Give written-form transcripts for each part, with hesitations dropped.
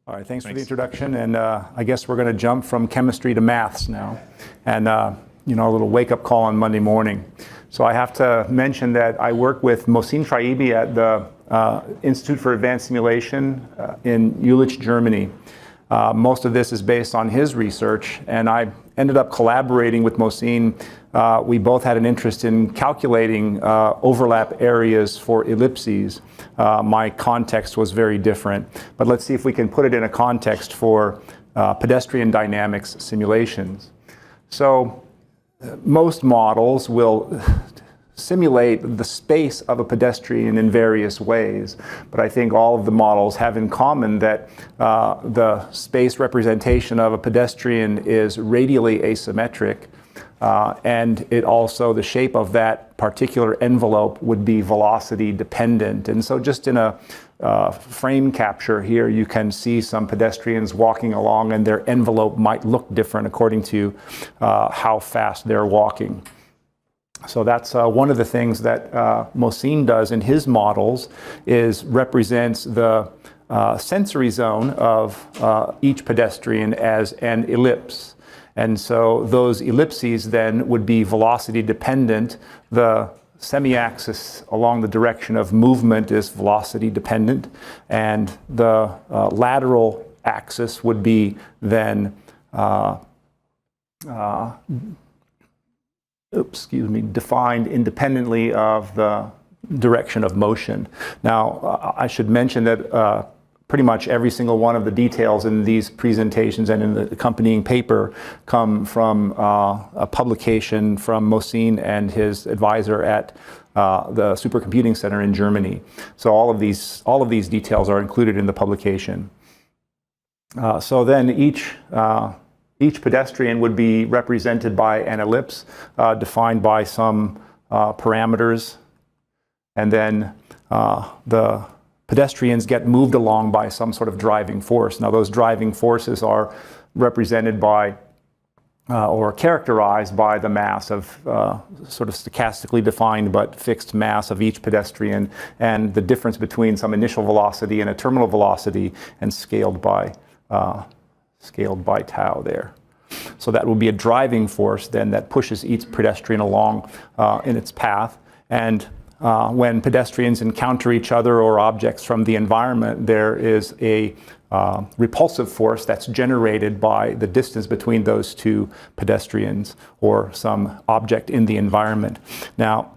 All right, thanks for the introduction, and I guess we're going to jump from chemistry to maths now, and a little wake-up call on Monday morning. So I have to mention that I work with Mohsin Traibi at the Institute for Advanced Simulation in Jülich, Germany. Most of this is based on his research, and I ended up collaborating with Mohsin. We both had an interest in calculating overlap areas for ellipses. My context was very different, but let's see if we can put it in a context for pedestrian dynamics simulations. So most models will simulate the space of a pedestrian in various ways, but I think all of the models have in common that the space representation of a pedestrian is radially asymmetric, and it also, the shape of that particular envelope would be velocity dependent. And so just in a frame capture here, you can see some pedestrians walking along, and their envelope might look different according to how fast they're walking. So that's one of the things that Mohsin does in his models, is represents the sensory zone of each pedestrian as an ellipse. And so those ellipses then would be velocity dependent. The semi-axis along the direction of movement is velocity dependent, and the lateral axis would be then defined independently of the direction of motion. Now, I should mention that pretty much every single one of the details in these presentations and in the accompanying paper come from a publication from Mohsin and his advisor at the Supercomputing Center in Germany. So all of these details are included in the publication. So then each pedestrian would be represented by an ellipse defined by some parameters, and then the pedestrians get moved along by some sort of driving force. Now, those driving forces are represented by or characterized by the mass of sort of stochastically defined but fixed mass of each pedestrian, and the difference between some initial velocity and a terminal velocity, and scaled by tau there. So that will be a driving force then that pushes each pedestrian along in its path. And when pedestrians encounter each other or objects from the environment, there is a repulsive force that's generated by the distance between those two pedestrians or some object in the environment. Now,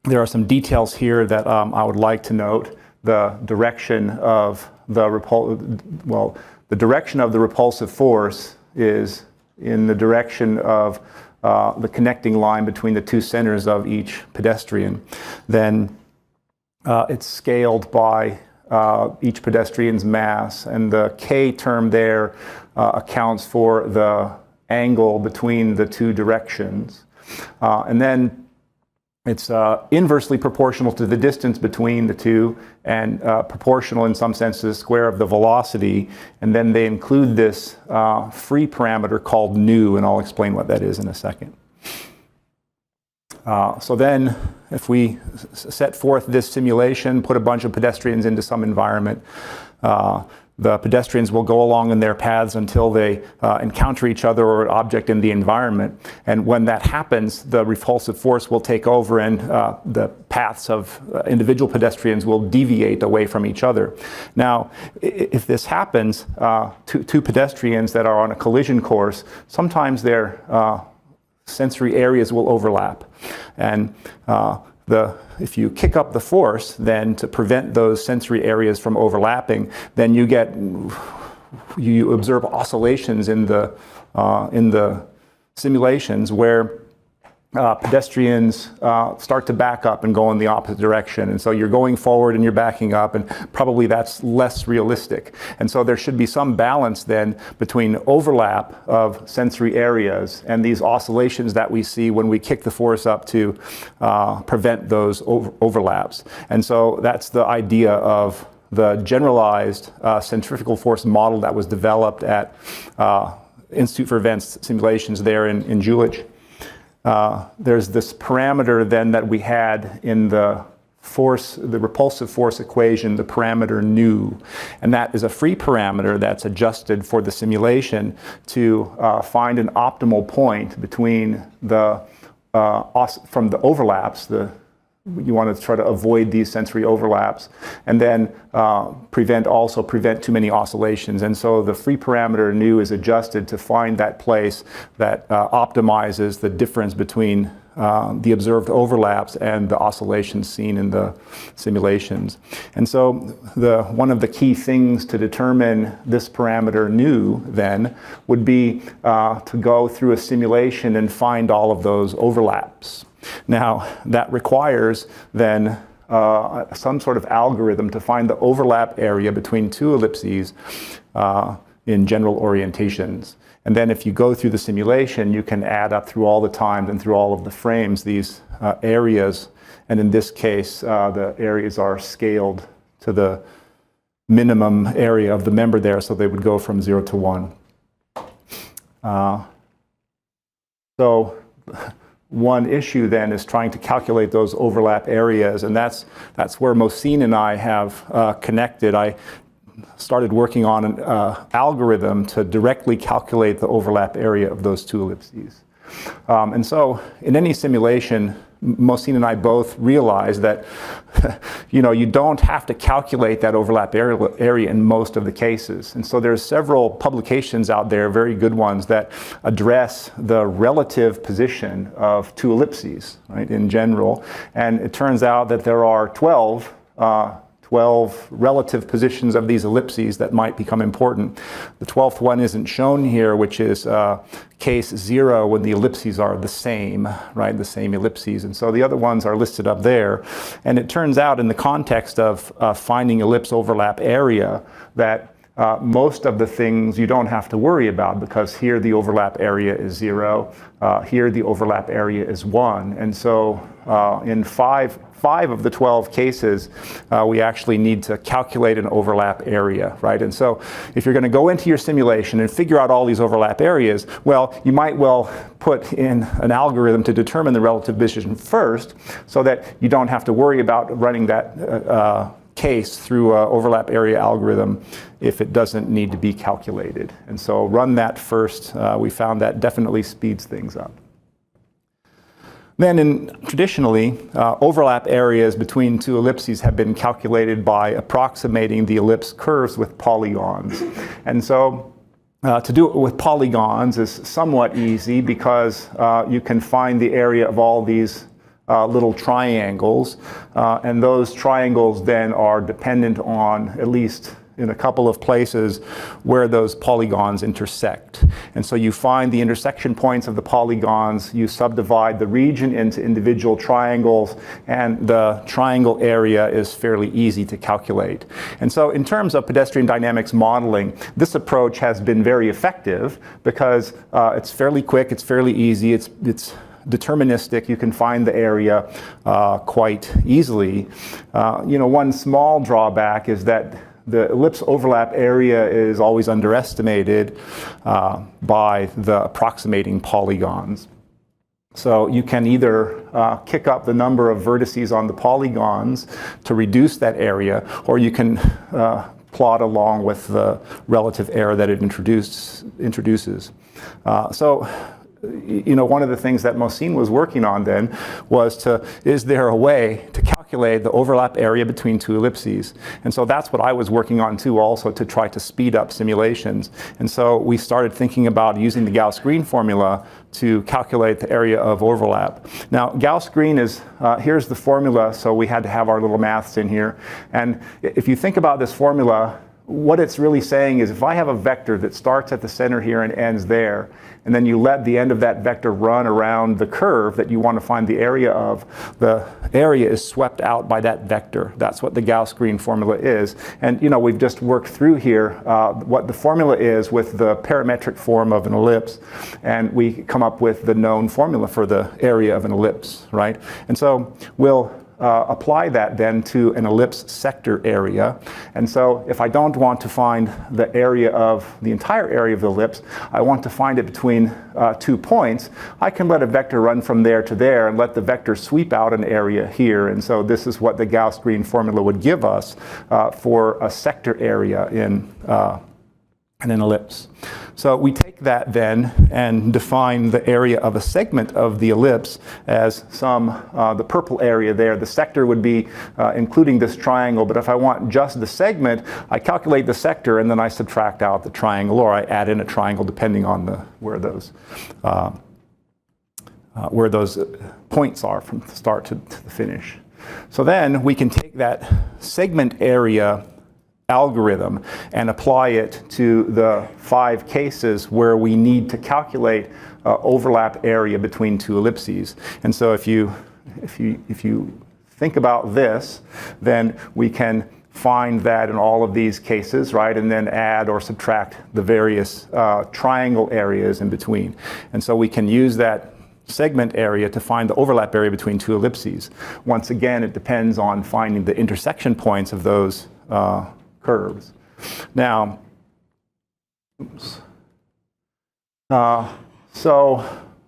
there are some details here that I would like to note. The direction of the direction of the repulsive force is in the direction of the connecting line between the two centers of each pedestrian. Then it's scaled by each pedestrian's mass, and the K term there accounts for the angle between the two directions. And then it's inversely proportional to the distance between the two, and proportional in some sense to the square of the velocity. And then they include this free parameter called nu, and I'll explain what that is in a second. So then if we set forth this simulation, put a bunch of pedestrians into some environment, the pedestrians will go along in their paths until they encounter each other or an object in the environment. And when that happens, the repulsive force will take over, and the paths of individual pedestrians will deviate away from each other. Now, if this happens, two pedestrians that are on a collision course, sometimes their sensory areas will overlap. And if you kick up the force then to prevent those sensory areas from overlapping, then you observe oscillations in the simulations where pedestrians start to back up and go in the opposite direction. And so you're going forward and you're backing up, and probably that's less realistic. And so there should be some balance then between overlap of sensory areas and these oscillations that we see when we kick the force up to prevent those overlaps. And so that's the idea of the generalized centrifugal force model that was developed at Institute for Advanced Simulations there in Jülich. There's this parameter then that we had in the force, the repulsive force equation, the parameter nu. And that is a free parameter that's adjusted for the simulation to find an optimal point between the, from the overlaps, you want to try to avoid these sensory overlaps, and then prevent too many oscillations. And so the free parameter nu is adjusted to find that place that optimizes the difference between the observed overlaps and the oscillations seen in the simulations. And so one of the key things to determine this parameter nu then would be to go through a simulation and find all of those overlaps. Now, that requires then some sort of algorithm to find the overlap area between two ellipses in general orientations. And then if you go through the simulation, you can add up through all the times and through all of the frames these areas. And in this case, the areas are scaled to the minimum area of the member there, so they would go from 0 to 1. So one issue then is trying to calculate those overlap areas, and that's where Mohsin and I have connected. I started working on an algorithm to directly calculate the overlap area of those two ellipses. And so in any simulation, Mohsin and I both realize that you don't have to calculate that overlap area in most of the cases. And so there's several publications out there, very good ones, that address the relative position of two ellipses, right, in general. And it turns out that there are 12 relative positions of these ellipses that might become important. The 12th one isn't shown here, which is case 0 when the ellipses are the same, right, the same ellipses. And so the other ones are listed up there. And it turns out in the context of finding ellipse overlap area that most of the things you don't have to worry about, because here the overlap area is 0, here the overlap area is 1. And so in five of the 12 cases, we actually need to calculate an overlap area, right? And so if you're going to go into your simulation and figure out all these overlap areas, well, you might well put in an algorithm to determine the relative position first, so that you don't have to worry about running that case through an overlap area algorithm if it doesn't need to be calculated. And so run that first. We found that definitely speeds things up. Then traditionally, overlap areas between two ellipses have been calculated by approximating the ellipse curves with polygons. And so to do it with polygons is somewhat easy, because you can find the area of all these little triangles, and those triangles then are dependent on, at least in a couple of places, where those polygons intersect. And so you find the intersection points of the polygons, you subdivide the region into individual triangles, and the triangle area is fairly easy to calculate. And so in terms of pedestrian dynamics modeling, this approach has been very effective, because it's fairly quick, it's fairly easy, it's deterministic. You can find the area quite easily. One small drawback is that the ellipse overlap area is always underestimated by the approximating polygons. So you can either kick up the number of vertices on the polygons to reduce that area, or you can plot along with the relative error that it introduces. One of the things that Mohsin was working on then was is there a way to calculate the overlap area between two ellipses? And so that's what I was working on too, also, to try to speed up simulations. And so we started thinking about using the Gauss-Green formula to calculate the area of overlap. Now, Gauss-Green is, here's the formula, so we had to have our little maths in here. And if you think about this formula, what it's really saying is, if I have a vector that starts at the center here and ends there, and then you let the end of that vector run around the curve that you want to find the area of, the area is swept out by that vector. That's what the Gauss-Green formula is. And we've just worked through here what the formula is with the parametric form of an ellipse, and we come up with the known formula for the area of an ellipse, right? And so we'll apply that then to an ellipse sector area. And so if I don't want to find the area of the entire area of the ellipse, I want to find it between 2 points, I can let a vector run from there to there and let the vector sweep out an area here. And so this is what the Gauss-Green formula would give us for a sector area in an ellipse. So we take that then and define the area of a segment of the ellipse as the purple area there. The sector would be including this triangle, but if I want just the segment, I calculate the sector and then I subtract out the triangle, or I add in a triangle depending on where those points are from the start to the finish. So then we can take that segment area algorithm and apply it to the 5 cases where we need to calculate overlap area between 2 ellipses. And so if you think about this, then we can find that in all of these cases, right, and then add or subtract the various triangle areas in between. And so we can use that segment area to find the overlap area between 2 ellipses. Once again, it depends on finding the intersection points of those curves. Now, so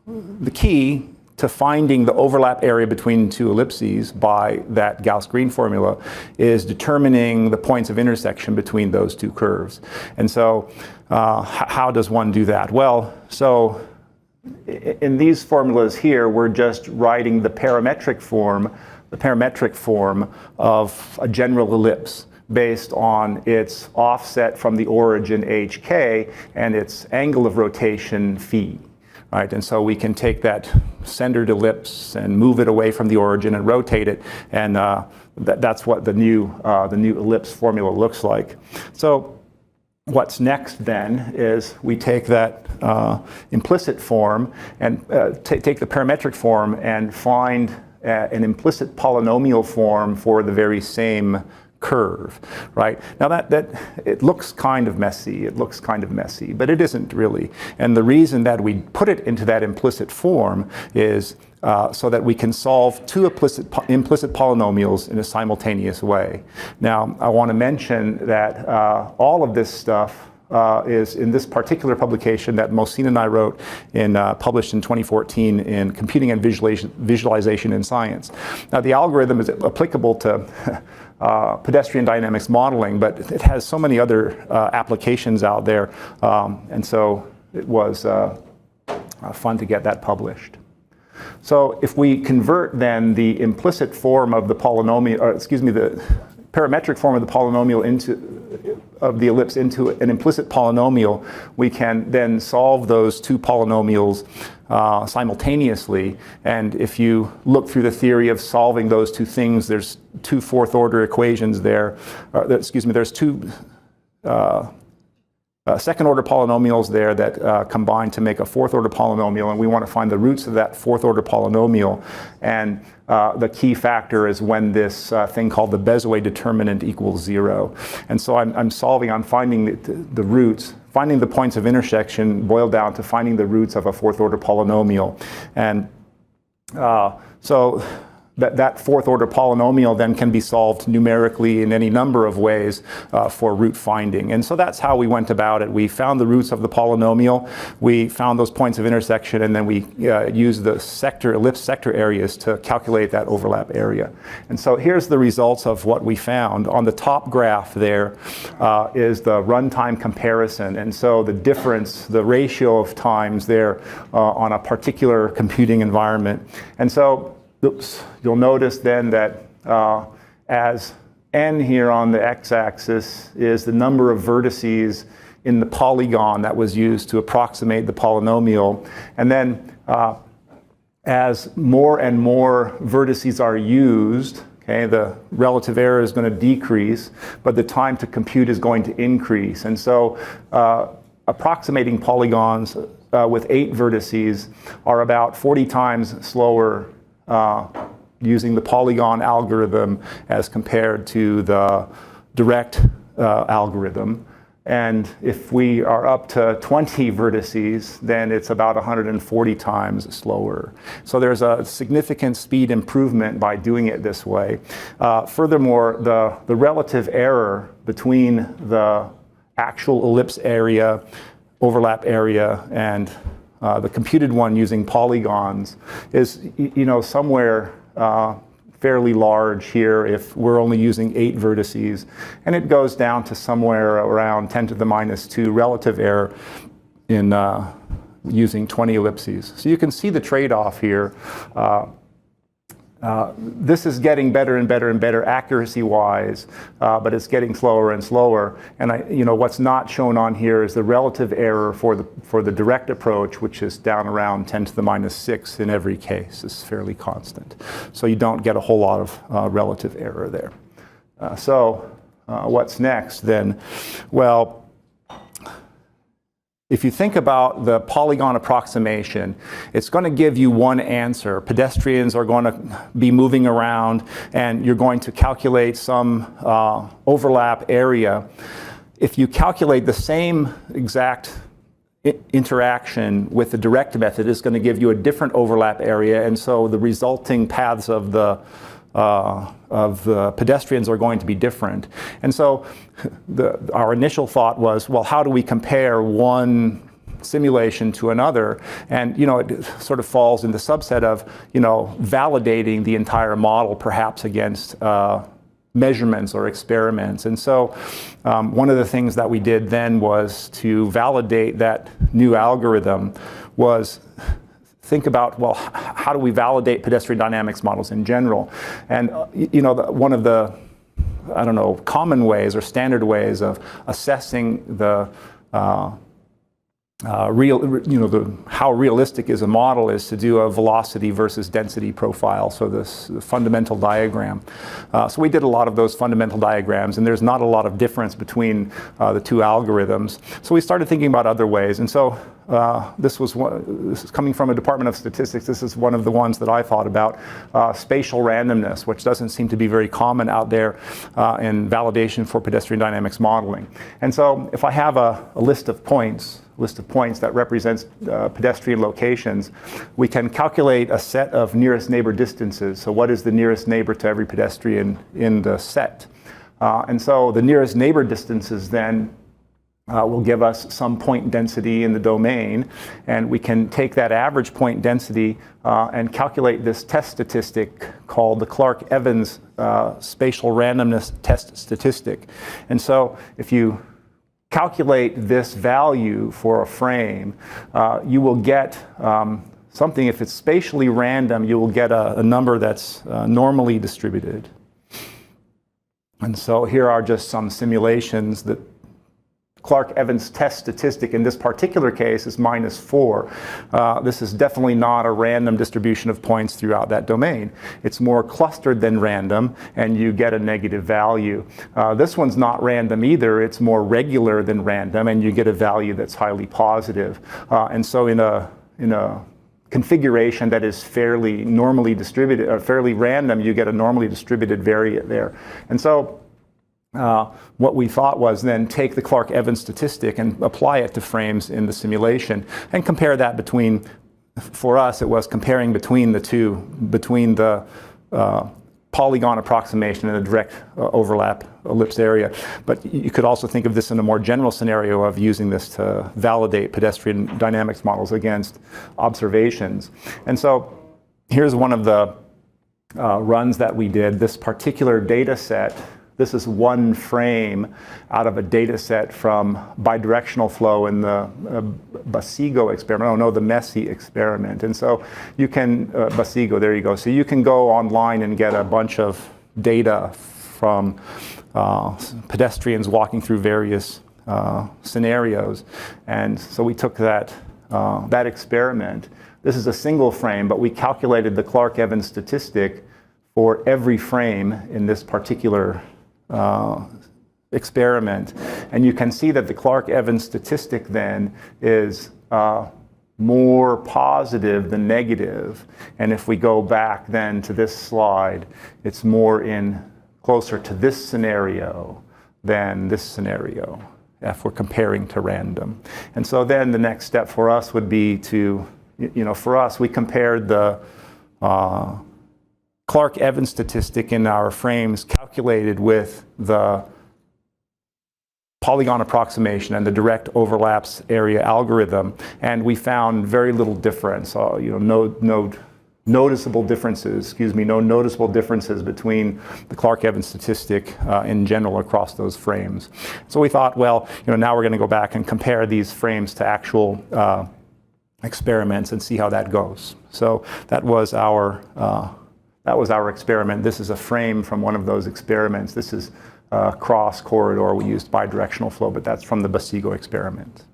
the key to finding the overlap area between 2 ellipses by that Gauss-Green formula is determining the points of intersection between those 2 curves. And so how does one do that? Well, so in these formulas here, we're just writing the parametric form of a general ellipse based on its offset from the origin hk and its angle of rotation phi. Right? And so we can take that centered ellipse and move it away from the origin and rotate it, and that's what the new ellipse formula looks like. So what's next then is we take that implicit form and take the parametric form and find an implicit polynomial form for the very same curve, right? Now that it looks kind of messy, but it isn't really. And the reason that we put it into that implicit form is so that we can solve 2 implicit polynomials in a simultaneous way. Now, I want to mention that all of this stuff is in this particular publication that Mohsin and I wrote published in 2014 in Computing and Visualization in Science. Now, the algorithm is applicable to pedestrian dynamics modeling, but it has so many other applications out there, and so it was fun to get that published. So if we convert then the implicit form of the polynomial, or excuse me, the parametric form of the polynomial of the ellipse into an implicit polynomial, we can then solve those 2 polynomials simultaneously. And if you look through the theory of solving those 2 things, there's 2 4th-order equations there. There's 2 second-order polynomials there that combine to make a 4th-order polynomial, and we want to find the roots of that 4th-order polynomial. And the key factor is when this thing called the Bezout determinant equals 0. And so I'm finding the roots. Finding the points of intersection boil down to finding the roots of a 4th-order polynomial. And so that 4th-order polynomial then can be solved numerically in any number of ways for root finding. And so that's how we went about it. We found the roots of the polynomial, we found those points of intersection, and then we used the ellipse sector areas to calculate that overlap area. And so here's the results of what we found. On the top graph there is the runtime comparison. And so the difference, the ratio of times there on a particular computing environment. And so you'll notice then that as n here on the x-axis is the number of vertices in the polygon that was used to approximate the polynomial, and then as more and more vertices are used, okay, the relative error is going to decrease, but the time to compute is going to increase. And so approximating polygons with 8 vertices are about 40 times slower using the polygon algorithm as compared to the direct algorithm. And if we are up to 20 vertices, then it's about 140 times slower. So there's a significant speed improvement by doing it this way. Furthermore, the relative error between the actual ellipse area, overlap area, and the computed one using polygons is, somewhere fairly large here if we're only using 8 vertices, and it goes down to somewhere around 10 to the minus 2 relative error in using 20 ellipses. So you can see the trade-off here. This is getting better and better and better accuracy-wise, but it's getting slower and slower. And what's not shown on here is the relative error for the direct approach, which is down around 10 to the minus 6 in every case. It's fairly constant. So you don't get a whole lot of relative error there. What's next then? Well, if you think about the polygon approximation, it's going to give you one answer. Pedestrians are going to be moving around, and you're going to calculate some overlap area. If you calculate the same exact interaction with the direct method, it's going to give you a different overlap area, and so the resulting paths of the pedestrians are going to be different. And so our initial thought was, well, how do we compare one simulation to another? And it sort of falls in the subset of validating the entire model perhaps against measurements or experiments. And so one of the things that we did then was to validate that new algorithm was think about, well, how do we validate pedestrian dynamics models in general? And one of the, common ways or standard ways of assessing the how realistic is a model is to do a velocity versus density profile, so this fundamental diagram. So we did a lot of those fundamental diagrams, and there's not a lot of difference between the two algorithms. So we started thinking about other ways, and so this is coming from a department of statistics. This is one of the ones that I thought about, spatial randomness, which doesn't seem to be very common out there in validation for pedestrian dynamics modeling. And so if I have a list of points that represents pedestrian locations, we can calculate a set of nearest neighbor distances. So what is the nearest neighbor to every pedestrian in the set? And so the nearest neighbor distances then will give us some point density in the domain, and we can take that average point density and calculate this test statistic called the Clark-Evans spatial randomness test statistic. And so if you calculate this value for a frame, you will get something. If it's spatially random, you will get a number that's normally distributed. And so here are just some simulations. That Clark-Evans test statistic in this particular case is -4. This is definitely not a random distribution of points throughout that domain. It's more clustered than random, and you get a negative value. This one's not random either. It's more regular than random, and you get a value that's highly positive. And so in a configuration that is fairly normally distributed, or fairly random, you get a normally distributed variate there. And so what we thought was then take the Clark-Evans statistic and apply it to frames in the simulation and compare that between, for us it was comparing between the two, between the polygon approximation and the direct overlap ellipse area. But you could also think of this in a more general scenario of using this to validate pedestrian dynamics models against observations. And so here's one of the runs that we did. This particular data set, this is one frame out of a data set from bidirectional flow in the Basigo experiment. The Messi experiment. And so you can, Basigo, there you go. So you can go online and get a bunch of data from pedestrians walking through various scenarios. And so we took that experiment. This is a single frame, but we calculated the Clark-Evans statistic for every frame in this particular experiment, and you can see that the Clark-Evans statistic then is more positive than negative. And if we go back then to this slide, it's more closer to this scenario than this scenario. if we're comparing to random. And so then the next step for us would be to, for us, we compared the Clark-Evans statistic in our frames calculated with the polygon approximation and the direct overlaps area algorithm, and we found very little difference. No noticeable differences between the Clark-Evans statistic in general across those frames. So we thought, well, now we're going to go back and compare these frames to actual experiments and see how that goes. So that was our experiment. This is a frame from one of those experiments. This is cross corridor. We used bidirectional flow, but that's from the Basigo experiment.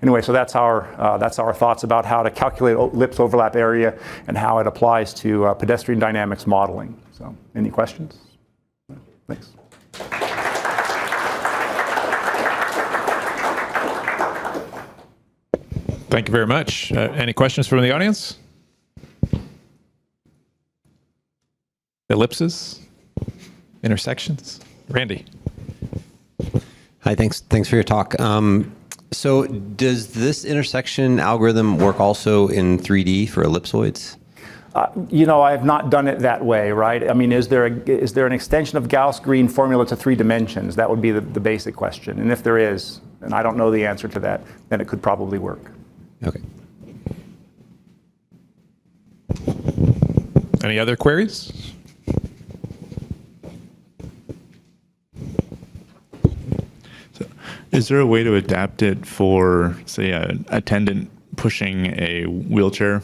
Anyway, so that's our thoughts about how to calculate ellipse overlap area and how it applies to pedestrian dynamics modeling. So, any questions? Thanks. Thank you very much. Any questions from the audience? Ellipses? Intersections? Randy. Hi, thanks for your talk. So does this intersection algorithm work also in 3D for ellipsoids? I have not done it that way, right? I mean, is there an extension of Gauss-Green formula to 3 dimensions? That would be the basic question. And if there is, and I don't know the answer to that, then it could probably work. Okay. Any other queries? Is there a way to adapt it for, say, a attendant pushing a wheelchair?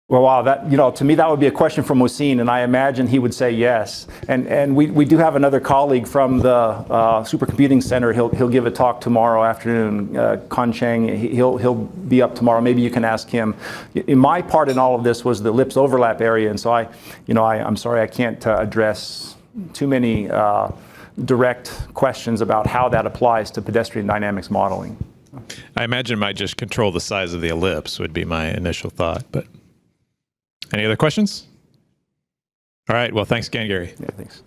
Well, wow, to me that would be a question for Mohsin, and I imagine he would say yes. And we do have another colleague from the Supercomputing Center. He'll give a talk tomorrow afternoon. Con Cheng, he'll be up tomorrow. Maybe you can ask him. In my part in all of this was the ellipse overlap area, and so I'm sorry I can't address too many direct questions about how that applies to pedestrian dynamics modeling. I imagine it might just control the size of the ellipse would be my initial thought, but any other questions? All right, well, thanks again, Gary. Yeah, thanks.